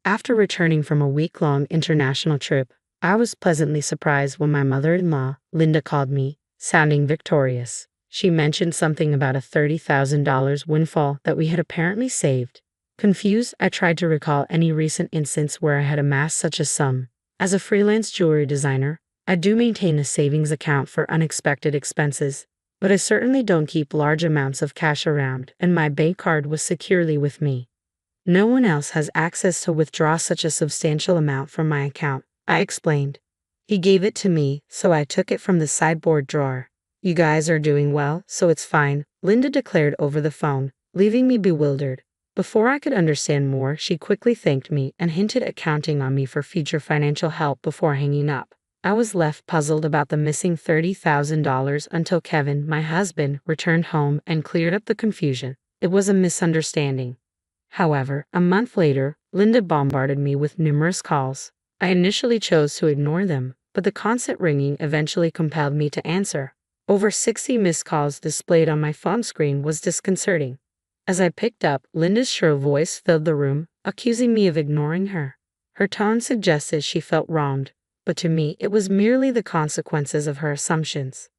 After returning from a week-long international trip, I was pleasantly surprised when my mother-in-law, Linda, called me, sounding victorious. She mentioned something about a $30,000 windfall that we had apparently saved. Confused, I tried to recall any recent instance where I had amassed such a sum. As a freelance jewelry designer, I do maintain a savings account for unexpected expenses, but I certainly don't keep large amounts of cash around, and my bank card was securely with me. No one else has access to withdraw such a substantial amount from my account, I explained. He gave it to me, so I took it from the sideboard drawer. You guys are doing well, so it's fine, Linda declared over the phone, leaving me bewildered. Before I could understand more, she quickly thanked me and hinted at counting on me for future financial help before hanging up. I was left puzzled about the missing $30,000 until Kevin, my husband, returned home and cleared up the confusion. It was a misunderstanding. However, a month later, Linda bombarded me with numerous calls. I initially chose to ignore them, but the constant ringing eventually compelled me to answer. Over 60 missed calls displayed on my phone screen was disconcerting. As I picked up, Linda's shrill voice filled the room, accusing me of ignoring her. Her tone suggested she felt wronged, but to me it was merely the consequences of her assumptions.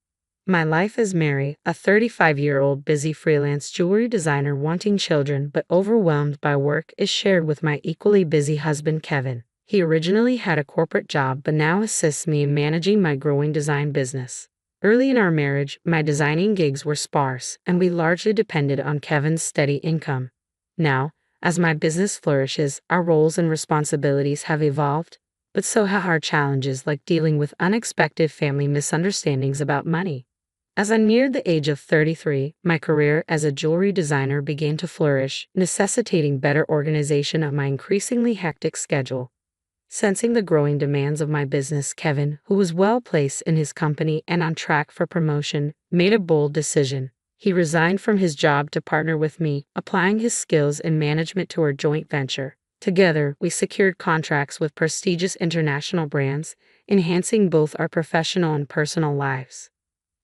My life as Mary, a 35-year-old busy freelance jewelry designer wanting children but overwhelmed by work, is shared with my equally busy husband Kevin. He originally had a corporate job but now assists me in managing my growing design business. Early in our marriage, my designing gigs were sparse, and we largely depended on Kevin's steady income. Now, as my business flourishes, our roles and responsibilities have evolved, but so have our challenges, like dealing with unexpected family misunderstandings about money. As I neared the age of 33, my career as a jewelry designer began to flourish, necessitating better organization of my increasingly hectic schedule. Sensing the growing demands of my business, Kevin, who was well placed in his company and on track for promotion, made a bold decision. He resigned from his job to partner with me, applying his skills in management to our joint venture. Together, we secured contracts with prestigious international brands, enhancing both our professional and personal lives.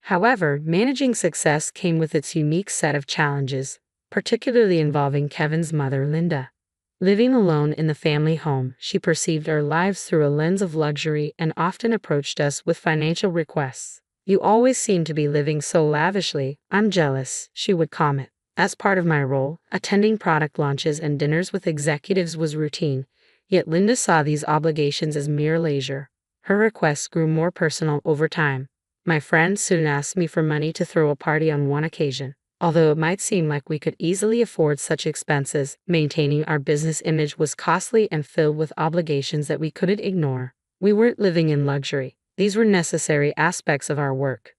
However, managing success came with its unique set of challenges, particularly involving Kevin's mother, Linda. Living alone in the family home, she perceived our lives through a lens of luxury and often approached us with financial requests. "You always seem to be living so lavishly, I'm jealous," she would comment. As part of my role, attending product launches and dinners with executives was routine, yet Linda saw these obligations as mere leisure. Her requests grew more personal over time. My friends soon asked me for money to throw a party on one occasion. Although it might seem like we could easily afford such expenses, maintaining our business image was costly and filled with obligations that we couldn't ignore. We weren't living in luxury. These were necessary aspects of our work.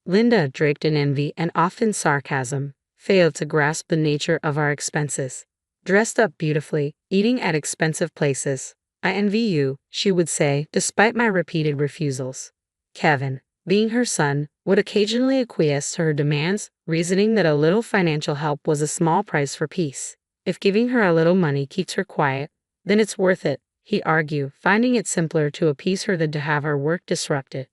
Linda, draped in envy and often sarcasm, failed to grasp the nature of our expenses. Dressed up beautifully, eating at expensive places. "I envy you," she would say, despite my repeated refusals. Kevin, being her son, would occasionally acquiesce to her demands, reasoning that a little financial help was a small price for peace. "If giving her a little money keeps her quiet, then it's worth it," he'd argue, finding it simpler to appease her than to have our work disrupted.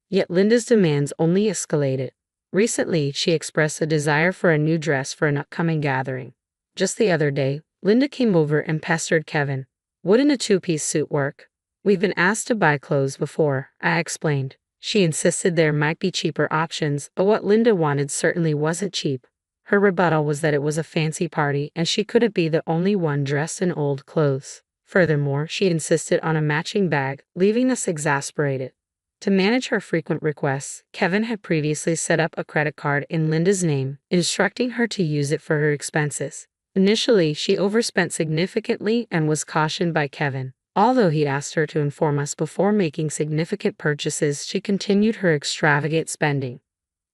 Yet Linda's demands only escalated. Recently, she expressed a desire for a new dress for an upcoming gathering. Just the other day, Linda came over and pestered Kevin. "Wouldn't a two-piece suit work?" "We've been asked to buy clothes before," I explained. She insisted there might be cheaper options, but what Linda wanted certainly wasn't cheap. Her rebuttal was that it was a fancy party and she couldn't be the only one dressed in old clothes. Furthermore, she insisted on a matching bag, leaving us exasperated. To manage her frequent requests, Kevin had previously set up a credit card in Linda's name, instructing her to use it for her expenses. Initially, she overspent significantly and was cautioned by Kevin. Although he asked her to inform us before making significant purchases, she continued her extravagant spending.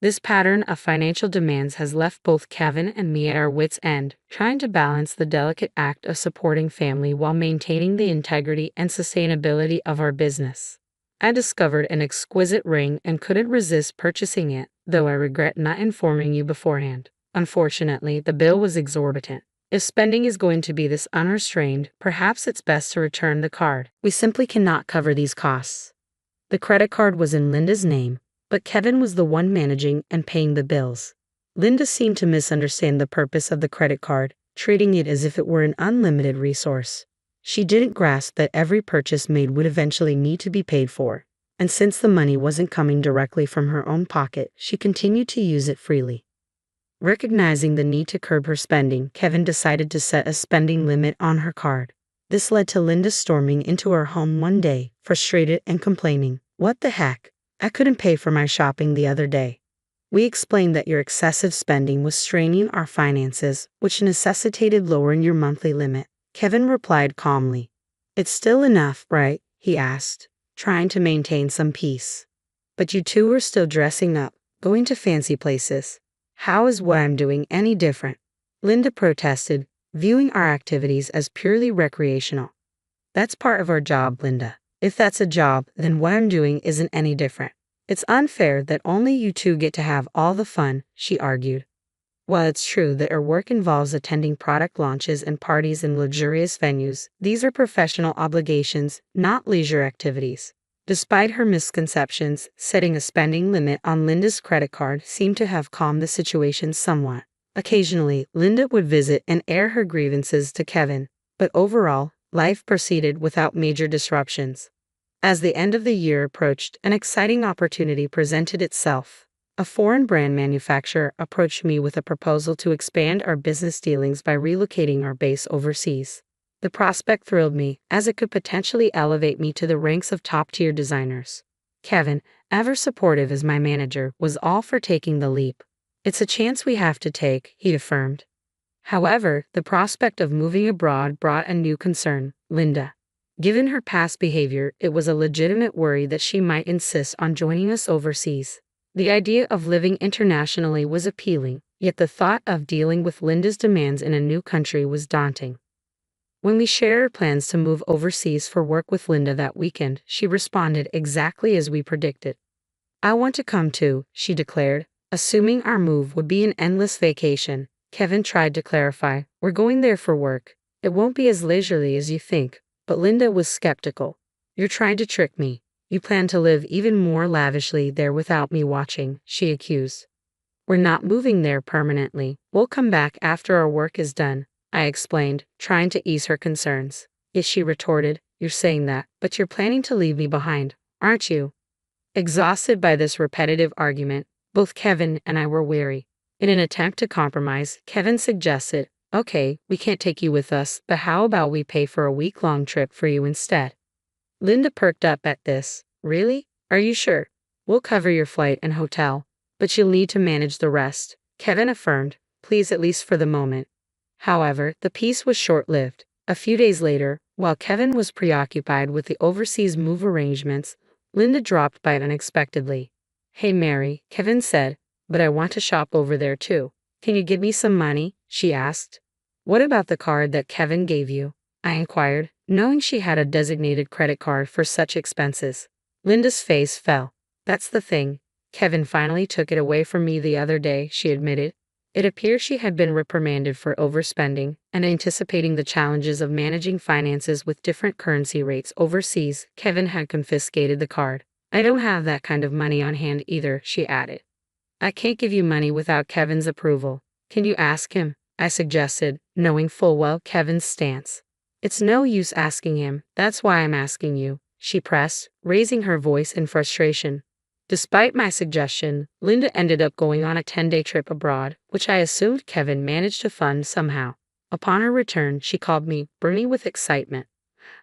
This pattern of financial demands has left both Kevin and me at our wits' end, trying to balance the delicate act of supporting family while maintaining the integrity and sustainability of our business. I discovered an exquisite ring and couldn't resist purchasing it, though I regret not informing you beforehand. Unfortunately, the bill was exorbitant. If spending is going to be this unrestrained, perhaps it's best to return the card. We simply cannot cover these costs. The credit card was in Linda's name, but Kevin was the one managing and paying the bills. Linda seemed to misunderstand the purpose of the credit card, treating it as if it were an unlimited resource. She didn't grasp that every purchase made would eventually need to be paid for, and since the money wasn't coming directly from her own pocket, she continued to use it freely. Recognizing the need to curb her spending, Kevin decided to set a spending limit on her card. This led to Linda storming into her home one day, frustrated and complaining. "What the heck? I couldn't pay for my shopping the other day." We explained that your excessive spending was straining our finances, which necessitated lowering your monthly limit. Kevin replied calmly. "It's still enough, right?" he asked, trying to maintain some peace. "But you two are still dressing up, going to fancy places. How is what I'm doing any different?" Linda protested, viewing our activities as purely recreational. "That's part of our job, Linda. If that's a job, then what I'm doing isn't any different. It's unfair that only you two get to have all the fun," she argued. While it's true that her work involves attending product launches and parties in luxurious venues, these are professional obligations, not leisure activities. Despite her misconceptions, setting a spending limit on Linda's credit card seemed to have calmed the situation somewhat. Occasionally, Linda would visit and air her grievances to Kevin, but overall, life proceeded without major disruptions. As the end of the year approached, an exciting opportunity presented itself. A foreign brand manufacturer approached me with a proposal to expand our business dealings by relocating our base overseas. The prospect thrilled me, as it could potentially elevate me to the ranks of top-tier designers. Kevin, ever supportive as my manager, was all for taking the leap. "It's a chance we have to take," he affirmed. However, the prospect of moving abroad brought a new concern: Linda. Given her past behavior, it was a legitimate worry that she might insist on joining us overseas. The idea of living internationally was appealing, yet the thought of dealing with Linda's demands in a new country was daunting. When we shared our plans to move overseas for work with Linda that weekend, she responded exactly as we predicted. "I want to come too," she declared, assuming our move would be an endless vacation. Kevin tried to clarify, "We're going there for work. It won't be as leisurely as you think," but Linda was skeptical. "You're trying to trick me. You plan to live even more lavishly there without me watching," she accused. "We're not moving there permanently. We'll come back after our work is done," I explained, trying to ease her concerns. "Yes," she retorted, "you're saying that, but you're planning to leave me behind, aren't you?" Exhausted by this repetitive argument, both Kevin and I were weary. In an attempt to compromise, Kevin suggested, "Okay, we can't take you with us, but how about we pay for a week-long trip for you instead?" Linda perked up at this. "Really? Are you sure? We'll cover your flight and hotel, but you'll need to manage the rest," Kevin affirmed, pleased at least for the moment. However, the peace was short-lived. A few days later, while Kevin was preoccupied with the overseas move arrangements, Linda dropped by unexpectedly. "Hey Mary," Kevin said, "but I want to shop over there too. Can you give me some money?" she asked. "What about the card that Kevin gave you?" I inquired, knowing she had a designated credit card for such expenses. Linda's face fell. "That's the thing. Kevin finally took it away from me the other day," she admitted. It appears she had been reprimanded for overspending, and anticipating the challenges of managing finances with different currency rates overseas, Kevin had confiscated the card. "I don't have that kind of money on hand either," she added. "I can't give you money without Kevin's approval. Can you ask him?" I suggested, knowing full well Kevin's stance. "It's no use asking him, that's why I'm asking you," she pressed, raising her voice in frustration. Despite my suggestion, Linda ended up going on a 10-day trip abroad, which I assumed Kevin managed to fund somehow. Upon her return, she called me, burning with excitement.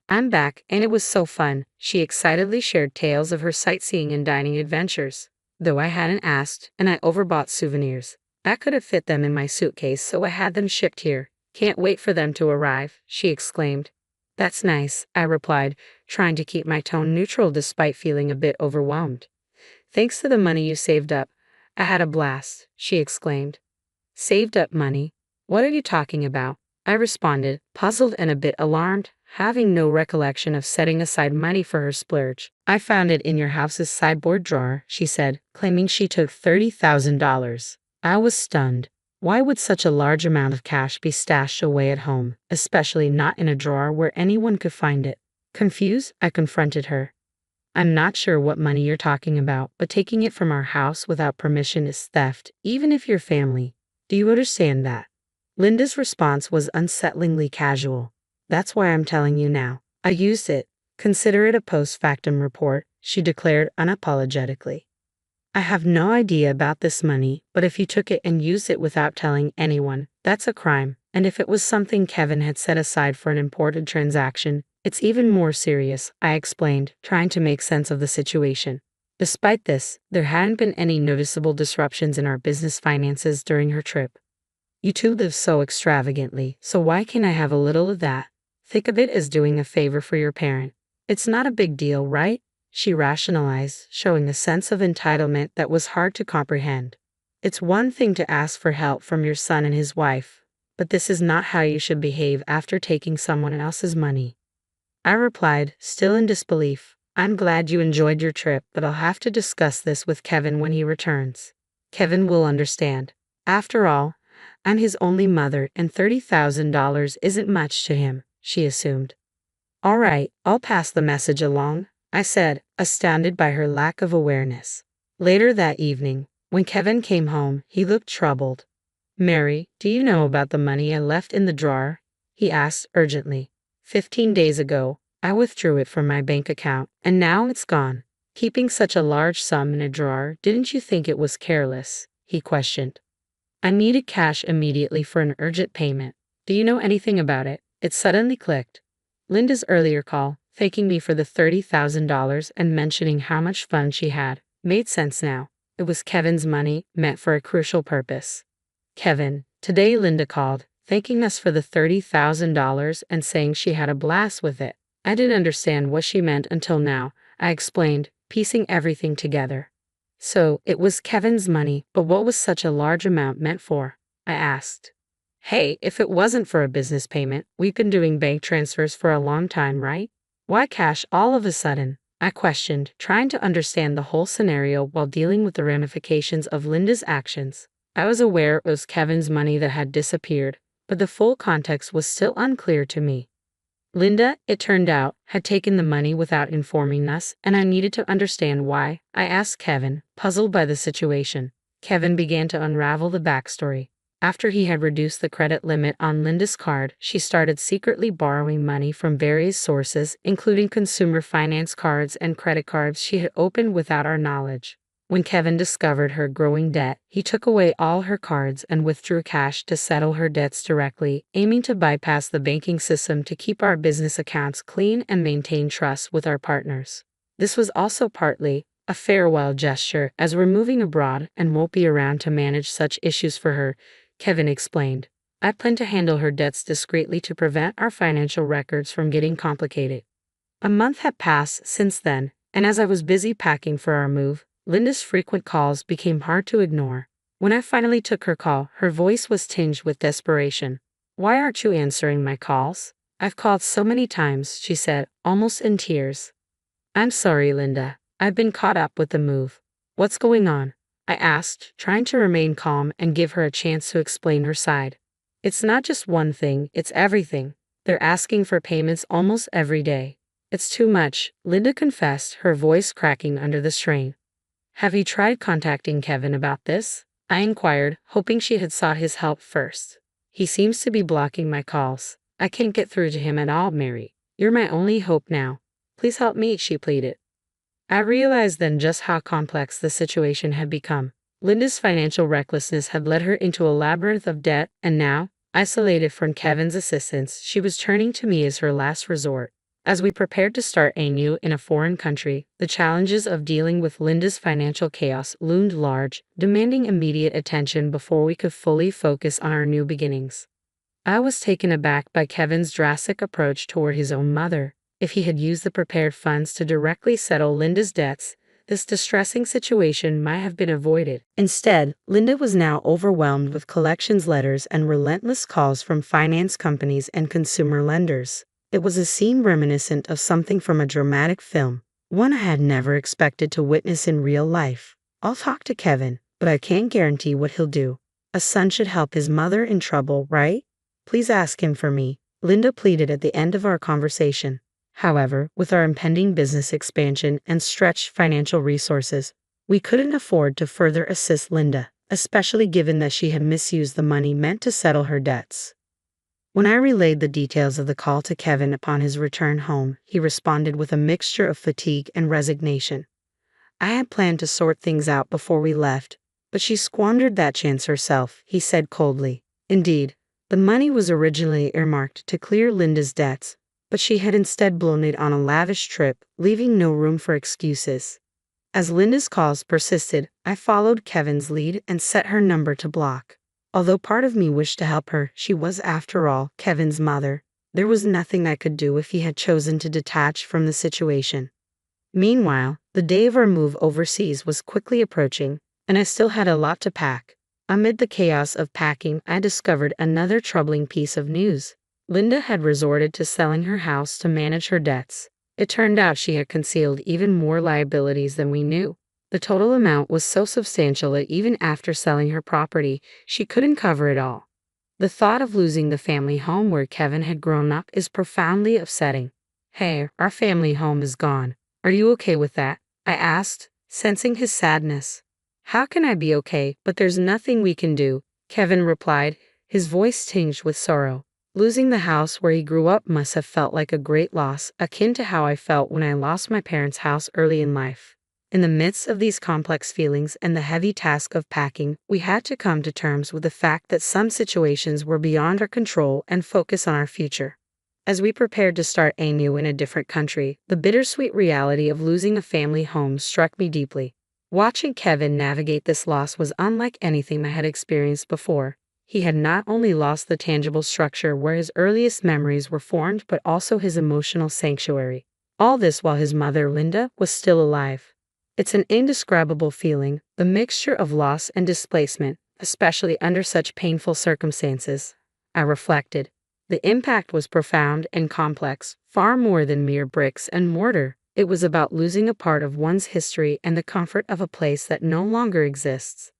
"I'm back, and it was so fun," she excitedly shared tales of her sightseeing and dining adventures. "Though I hadn't asked, and I overbought souvenirs. I could have fit them in my suitcase, so I had them shipped here. Can't wait for them to arrive," she exclaimed. "That's nice," I replied, trying to keep my tone neutral despite feeling a bit overwhelmed. "Thanks to the money you saved up, I had a blast," she exclaimed. "Saved up money? What are you talking about?" I responded, puzzled and a bit alarmed, having no recollection of setting aside money for her splurge. "I found it in your house's sideboard drawer," she said, claiming she took $30,000. I was stunned. Why would such a large amount of cash be stashed away at home, especially not in a drawer where anyone could find it? Confused, I confronted her. "I'm not sure what money you're talking about, but taking it from our house without permission is theft, even if you're family. Do you understand that?" Linda's response was unsettlingly casual. That's why I'm telling you now. I used it. Consider it a post factum report, she declared unapologetically. I have no idea about this money, but if you took it and used it without telling anyone, that's a crime. And if it was something Kevin had set aside for an important transaction, it's even more serious, I explained, trying to make sense of the situation. Despite this, there hadn't been any noticeable disruptions in our business finances during her trip. You two live so extravagantly, so why can't I have a little of that? Think of it as doing a favor for your parent. It's not a big deal, right? She rationalized, showing a sense of entitlement that was hard to comprehend. It's one thing to ask for help from your son and his wife, but this is not how you should behave after taking someone else's money. I replied, still in disbelief. I'm glad you enjoyed your trip, but I'll have to discuss this with Kevin when he returns. Kevin will understand. After all, I'm his only mother and $30,000 isn't much to him, she assumed. All right, I'll pass the message along, I said, astounded by her lack of awareness. Later that evening, when Kevin came home, he looked troubled. Mary, do you know about the money I left in the drawer? He asked urgently. 15 days ago, I withdrew it from my bank account, and now it's gone. Keeping such a large sum in a drawer, didn't you think it was careless? He questioned. I needed cash immediately for an urgent payment. Do you know anything about it? It suddenly clicked. Linda's earlier call, thanking me for the $30,000 and mentioning how much fun she had, made sense now. It was Kevin's money, meant for a crucial purpose. Kevin, today Linda called, thanking us for the $30,000 and saying she had a blast with it. I didn't understand what she meant until now, I explained, piecing everything together. So, it was Kevin's money, but what was such a large amount meant for? I asked. Hey, if it wasn't for a business payment, we've been doing bank transfers for a long time, right? Why cash all of a sudden? I questioned, trying to understand the whole scenario while dealing with the ramifications of Linda's actions. I was aware it was Kevin's money that had disappeared, but the full context was still unclear to me. Linda, it turned out, had taken the money without informing us, and I needed to understand why. I asked Kevin, puzzled by the situation. Kevin began to unravel the backstory. After he had reduced the credit limit on Linda's card, she started secretly borrowing money from various sources, including consumer finance cards and credit cards she had opened without our knowledge. When Kevin discovered her growing debt, he took away all her cards and withdrew cash to settle her debts directly, aiming to bypass the banking system to keep our business accounts clean and maintain trust with our partners. This was also partly a farewell gesture, as we're moving abroad and won't be around to manage such issues for her, Kevin explained. I plan to handle her debts discreetly to prevent our financial records from getting complicated. A month had passed since then, and as I was busy packing for our move, Linda's frequent calls became hard to ignore. When I finally took her call, her voice was tinged with desperation. Why aren't you answering my calls? I've called so many times, she said, almost in tears. I'm sorry, Linda. I've been caught up with the move. What's going on? I asked, trying to remain calm and give her a chance to explain her side. It's not just one thing, it's everything. They're asking for payments almost every day. It's too much, Linda confessed, her voice cracking under the strain. Have you tried contacting Kevin about this? I inquired, hoping she had sought his help first. He seems to be blocking my calls. I can't get through to him at all, Mary. You're my only hope now. Please help me, she pleaded. I realized then just how complex the situation had become. Linda's financial recklessness had led her into a labyrinth of debt, and now, isolated from Kevin's assistance, she was turning to me as her last resort. As we prepared to start anew in a foreign country, the challenges of dealing with Linda's financial chaos loomed large, demanding immediate attention before we could fully focus on our new beginnings. I was taken aback by Kevin's drastic approach toward his own mother. If he had used the prepared funds to directly settle Linda's debts, this distressing situation might have been avoided. Instead, Linda was now overwhelmed with collections letters and relentless calls from finance companies and consumer lenders. It was a scene reminiscent of something from a dramatic film, one I had never expected to witness in real life. I'll talk to Kevin, but I can't guarantee what he'll do. A son should help his mother in trouble, right? Please ask him for me, Linda pleaded at the end of our conversation. However, with our impending business expansion and stretched financial resources, we couldn't afford to further assist Linda, especially given that she had misused the money meant to settle her debts. When I relayed the details of the call to Kevin upon his return home, he responded with a mixture of fatigue and resignation. I had planned to sort things out before we left, but she squandered that chance herself, he said coldly. Indeed, the money was originally earmarked to clear Linda's debts, but she had instead blown it on a lavish trip, leaving no room for excuses. As Linda's calls persisted, I followed Kevin's lead and set her number to block. Although part of me wished to help her, she was, after all, Kevin's mother. There was nothing I could do if he had chosen to detach from the situation. Meanwhile, the day of our move overseas was quickly approaching, and I still had a lot to pack. Amid the chaos of packing, I discovered another troubling piece of news. Linda had resorted to selling her house to manage her debts. It turned out she had concealed even more liabilities than we knew. The total amount was so substantial that even after selling her property, she couldn't cover it all. The thought of losing the family home where Kevin had grown up is profoundly upsetting. "Hey, our family home is gone. Are you okay with that?" I asked, sensing his sadness. "How can I be okay? But there's nothing we can do," Kevin replied, his voice tinged with sorrow. Losing the house where he grew up must have felt like a great loss, akin to how I felt when I lost my parents' house early in life. In the midst of these complex feelings and the heavy task of packing, we had to come to terms with the fact that some situations were beyond our control and focus on our future. As we prepared to start anew in a different country, the bittersweet reality of losing a family home struck me deeply. Watching Kevin navigate this loss was unlike anything I had experienced before. He had not only lost the tangible structure where his earliest memories were formed, but also his emotional sanctuary. All this while his mother, Linda, was still alive. It's an indescribable feeling, the mixture of loss and displacement, especially under such painful circumstances. I reflected. The impact was profound and complex, far more than mere bricks and mortar. It was about losing a part of one's history and the comfort of a place that no longer exists.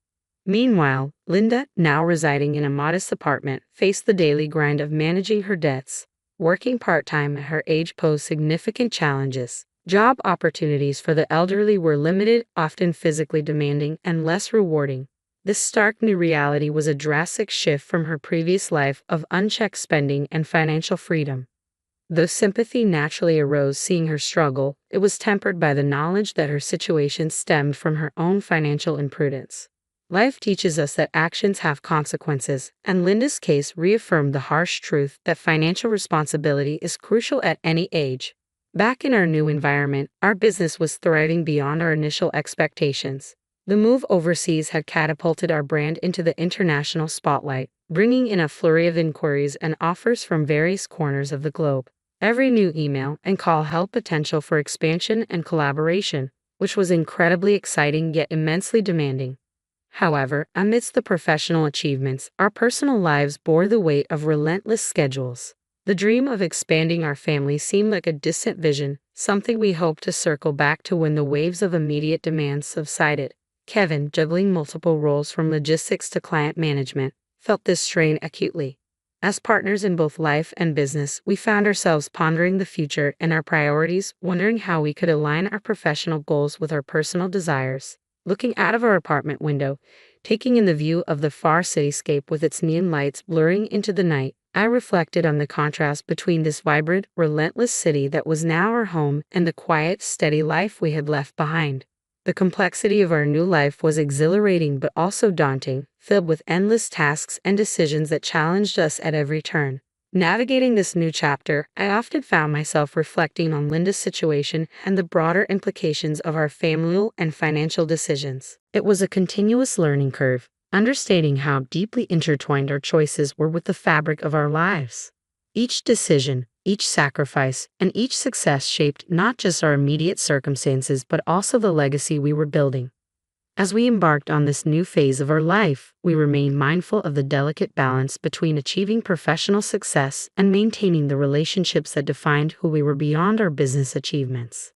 Meanwhile, Linda, now residing in a modest apartment, faced the daily grind of managing her debts. Working part-time at her age posed significant challenges. Job opportunities for the elderly were limited, often physically demanding, and less rewarding. This stark new reality was a drastic shift from her previous life of unchecked spending and financial freedom. Though sympathy naturally arose seeing her struggle, it was tempered by the knowledge that her situation stemmed from her own financial imprudence. Life teaches us that actions have consequences, and Linda's case reaffirmed the harsh truth that financial responsibility is crucial at any age. Back in our new environment, our business was thriving beyond our initial expectations. The move overseas had catapulted our brand into the international spotlight, bringing in a flurry of inquiries and offers from various corners of the globe. Every new email and call held potential for expansion and collaboration, which was incredibly exciting yet immensely demanding. However, amidst the professional achievements, our personal lives bore the weight of relentless schedules. The dream of expanding our family seemed like a distant vision, something we hoped to circle back to when the waves of immediate demand subsided. Kevin, juggling multiple roles from logistics to client management, felt this strain acutely. As partners in both life and business, we found ourselves pondering the future and our priorities, wondering how we could align our professional goals with our personal desires. Looking out of our apartment window, taking in the view of the far cityscape with its neon lights blurring into the night, I reflected on the contrast between this vibrant, relentless city that was now our home and the quiet, steady life we had left behind. The complexity of our new life was exhilarating but also daunting, filled with endless tasks and decisions that challenged us at every turn. Navigating this new chapter, I often found myself reflecting on Linda's situation and the broader implications of our familial and financial decisions. It was a continuous learning curve, understanding how deeply intertwined our choices were with the fabric of our lives. Each decision, each sacrifice, and each success shaped not just our immediate circumstances but also the legacy we were building. As we embarked on this new phase of our life, we remained mindful of the delicate balance between achieving professional success and maintaining the relationships that defined who we were beyond our business achievements.